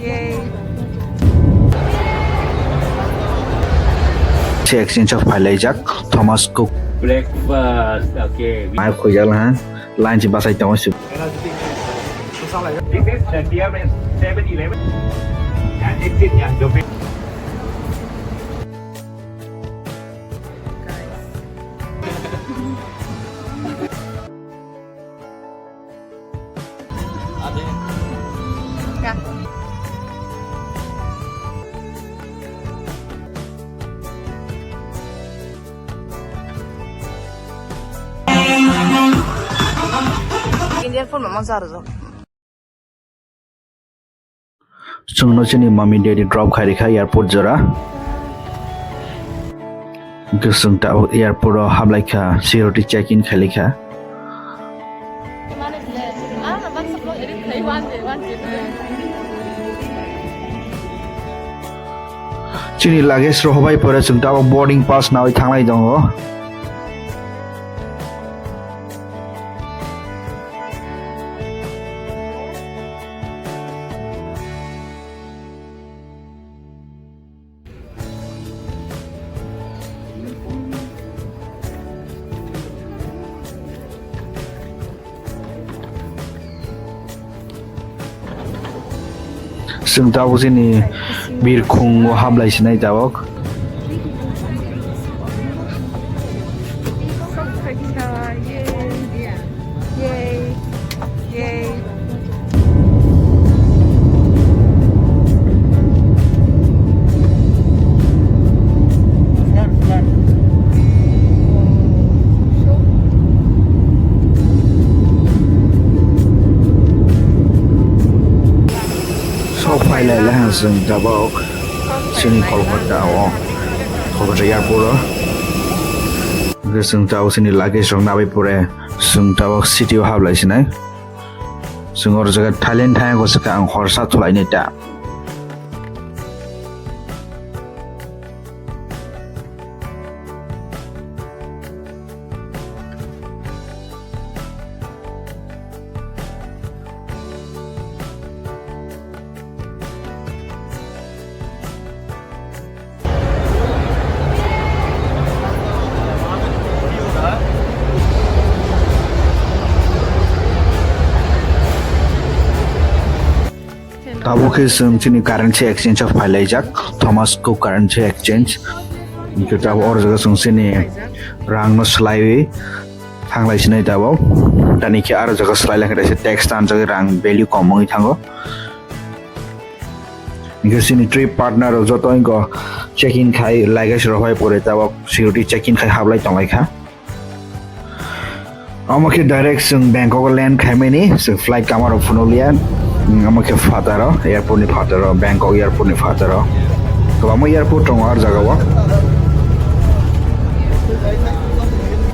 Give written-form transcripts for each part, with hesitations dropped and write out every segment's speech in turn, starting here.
Yay. Exchange of Jack Thomas Cook breakfast. Okay. Mai khoi jal ha line chi basai tong su This is the nearest 7-Eleven. And exit the way. Yeah. Indian food mama sarzo. sung no chini mommy daddy drop khai rekha airport jora gisung ta airport hablai kha security check in khai lekha chini luggage ro hobai pore sung ta boarding pass nawi thanglai dong ho sung ta sini bir khung hablai sinai tawok Yay. Yay. so phai lai la sung ta bok sini kolkata airport sung ta sini luggage rong nabai pore sung ta city hablai sinai sung or jaga Thailand thai ko saka ang horsa thulai ni ta tabo ke sung chini currency exchange of Jack Thomas Cook currency exchange itu tabo or jaga sung sini rang no slai thanglai sinai tabo tani ke aro jaga slai la kare tax tan jaga rang value komong thango ini sini trip partner joto ingo check in khai luggage ro hoi pore tabo security check in khai hablai tonglai kha amake direct sung Bangkok land khai meni sung flight kamaro funolia amake fataro airport ni fataro Bangkok airport ni fataro to amo airport tong ar jaga wa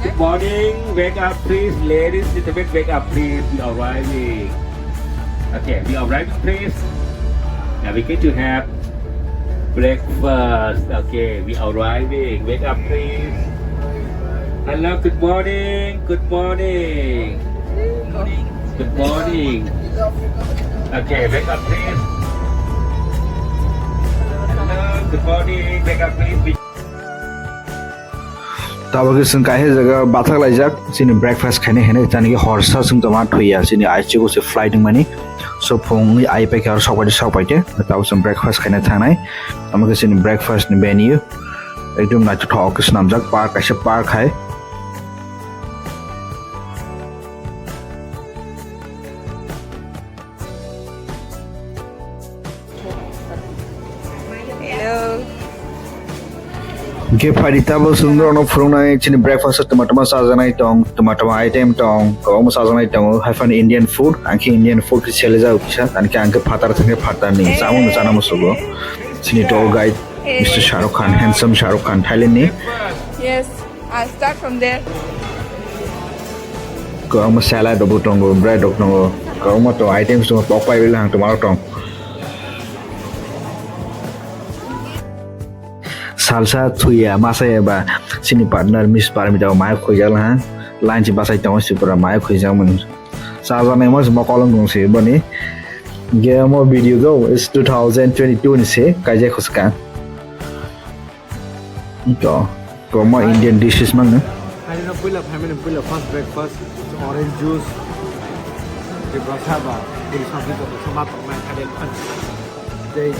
Good morning. Wake up, please. Ladies, gentlemen, wake up, please. We are arriving. Okay, we are arriving, please. Now we get to have breakfast. Okay, we are arriving. Wake up, please. Hello, good morning. Good morning. Good morning. Okay, wake up, please. Hello, good morning. Wake up, please. tabo ke sung kai jaga bathak laijak sini breakfast khane hene tani ke horsa sung tama thoya sini aichi ko se flight mani so phung ai pe kar sok paite tabo sung breakfast khane thanai amake sini breakfast ni menu ekdom na thok ke snamjak park kaise park khai Hello. ke phari tabo sundor no frunai chini breakfast tomato sajanai tong tomato item tong ko mo sajanai tong have an Indian food anki Indian food ki chele jau kisa anki anke phatar thake phatar ni samu no chana mo sugo chini tour guide Mr. Shahrukh Khan handsome Shahrukh Khan Thailand ni Yes, I'll start from there. ko mo salad do tong bread do tong ko mo to items to pok pai bilang tomato tong salsa thuya masa ba sini partner Miss Parmita mai khojal ha line chi basai tong su pura mai khojal mun sa ba mai mas mo kolong gong se bani Yeah, more video go. It's 2022 ni se kaje khuskan. Có more Indian dishes man. I didn't pull up, having a pull up first breakfast, orange juice, the brashaba, there is something of the tomato man, and then punch. They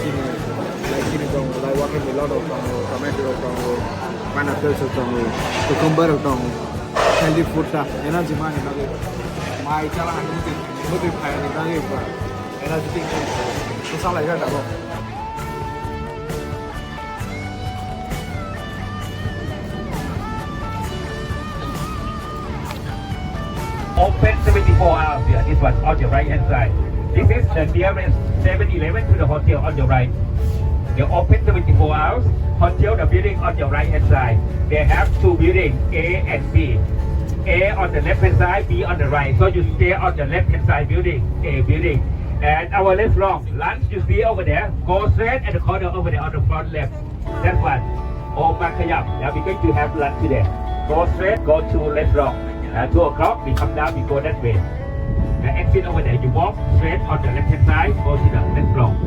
like watermelon or tomato or pineapple or cucumber or healthy food, energy man, my child, energy, it's all like that. Open 74 hours here. This one on your right hand side. This is the nearest 7-Eleven to the hotel on your right. They open 74 hours. Hotel, the building on your right hand side. They have two buildings, A and B. A on the left hand side, B on the right. So you stay on the left hand side building, A building. And our restaurant, lunch you see over there, go straight at the corner over there on the front left. That's one. Oh, Makayam. Yeah, we're going to have lunch today. Go straight, go to restaurant. 2 o'clock, we come down, we go that way. The exit over there, you walk straight on the left hand side, go to the restaurant.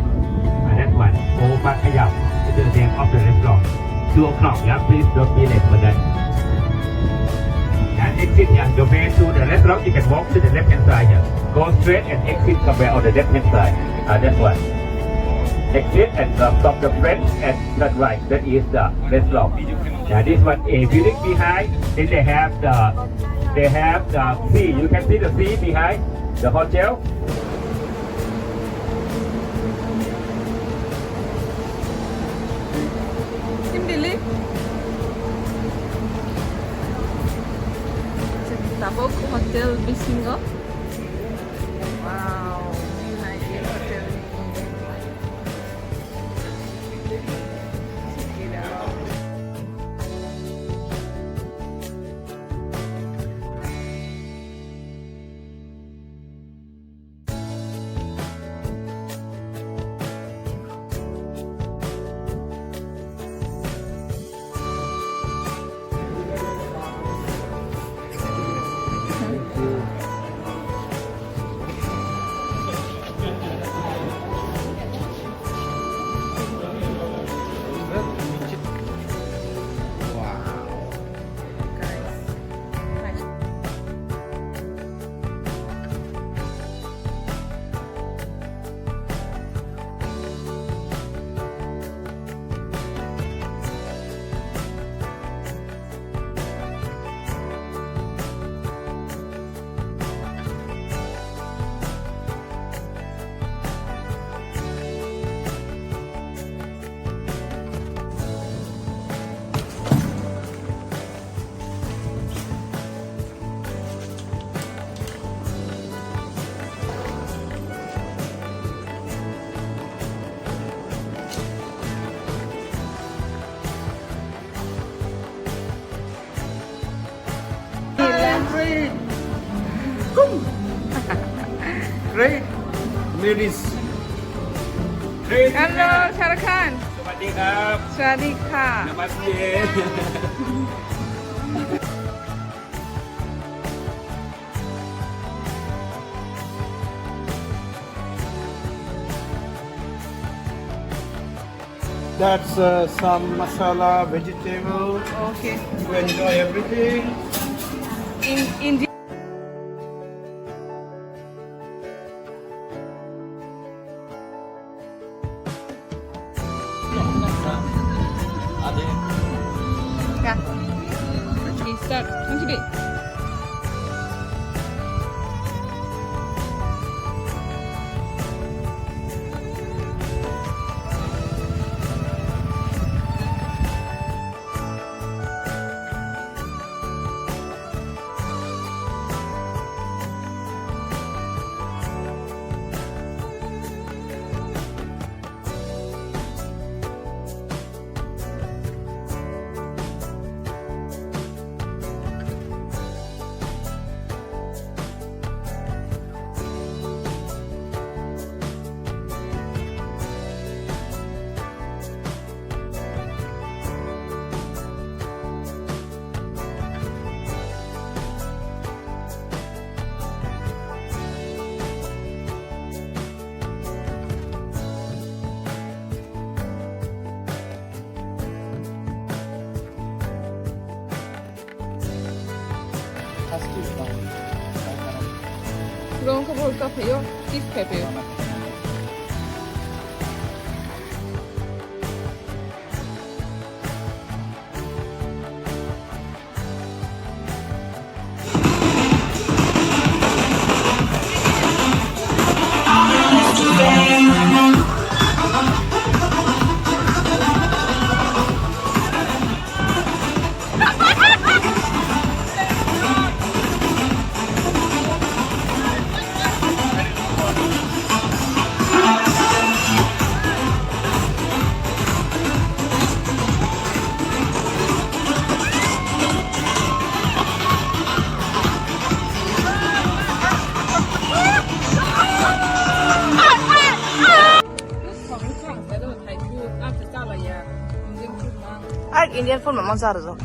That's one. Oh, Makayam. It's the name of the restaurant. 2 o'clock, yeah, please don't be late for that. And exit, yeah, the way to the restaurant, you can walk to the left hand side, yeah. Go straight and exit somewhere on the left hand side. That's one. Exit and stop the French and turn right. That is the restaurant. Now this one, a building behind, then they have the sea. You can see the sea behind the hotel. Kim Delhi. Tabok Hotel Bisingo. Wow, nice hotel. Check it out. Great ladies. Hello, Shah Khan. สวัสดีครับ สวัสดีค่ะ Namaste. That's some masala, vegetable. Okay. You enjoy everything. In Yeah. Okay, start. Continue. 그럼 그거 카페요? 디스 카페요. 아, 인디언 폰 몇만 살아서.